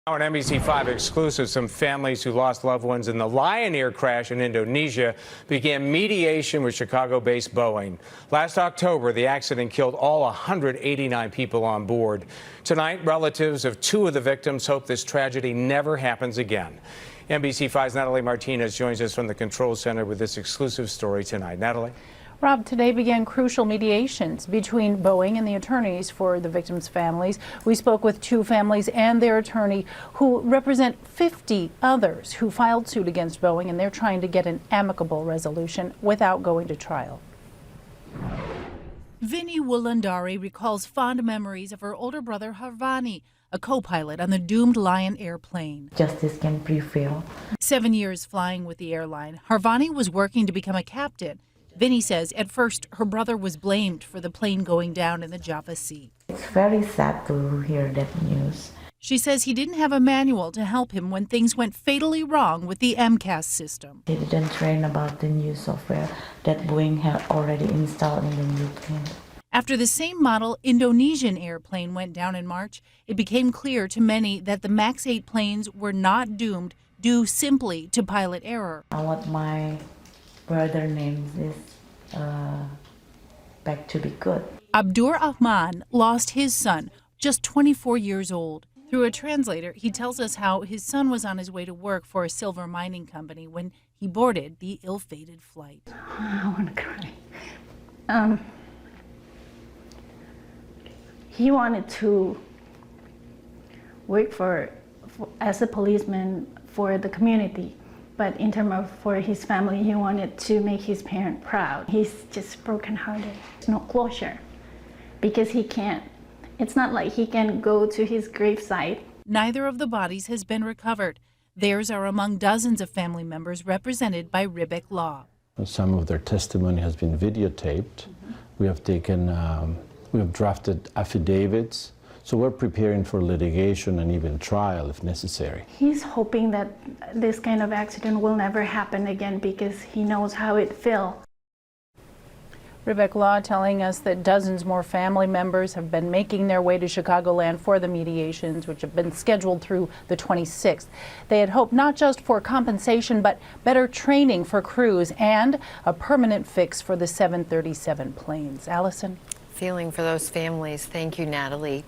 On NBC5 exclusive, some families who lost loved ones in the Lion Air crash in Indonesia began mediation with Chicago-based Boeing. Last October, the accident killed all 189 people on board. Tonight, relatives of two of the victims hope this tragedy never happens again. NBC5's Natalie Martinez joins us from the Control Center with this exclusive story tonight. Natalie? Rob, today began crucial mediations between Boeing and the attorneys for the victims' families. We spoke with two families and their attorney who represent 50 others who filed suit against Boeing, and they're trying to get an amicable resolution without going to trial. Vinnie Wulandari recalls fond memories of her older brother Harvani, a co-pilot on the doomed Lion airplane. Justice can prevail. 7 years flying with the airline, Harvani was working to become a captain. Vinnie says at first her brother was blamed for the plane going down in the Java Sea. It's very sad to hear that news. She says he didn't have a manual to help him when things went fatally wrong with the MCAS system. They didn't train about the new software that Boeing had already installed in the new plane. After the same model Indonesian airplane went down in March, it became clear to many that the MAX 8 planes were not doomed due simply to pilot error. What my brother names is back to be good. Abdur Rahman lost his son, just 24 years old. Through a translator, he tells us how his son was on his way to work for a silver mining company when he boarded the ill-fated flight. I want to cry. He wanted to work as a policeman for the community. But in terms of for his family, he wanted to make his parent proud. He's just brokenhearted. There's no closure because he can't. It's not like he can go to his gravesite. Neither of the bodies has been recovered. Theirs are among dozens of family members represented by Ribbeck Law. Some of their testimony has been videotaped. We have drafted affidavits. So we're preparing for litigation and even trial if necessary. He's hoping that this kind of accident will never happen again because he knows how it feels. Ribbeck Law telling us that dozens more family members have been making their way to Chicagoland for the mediations, which have been scheduled through the 26th. They had hoped not just for compensation, but better training for crews and a permanent fix for the 737 planes. Allison? Feeling for those families. Thank you, Natalie.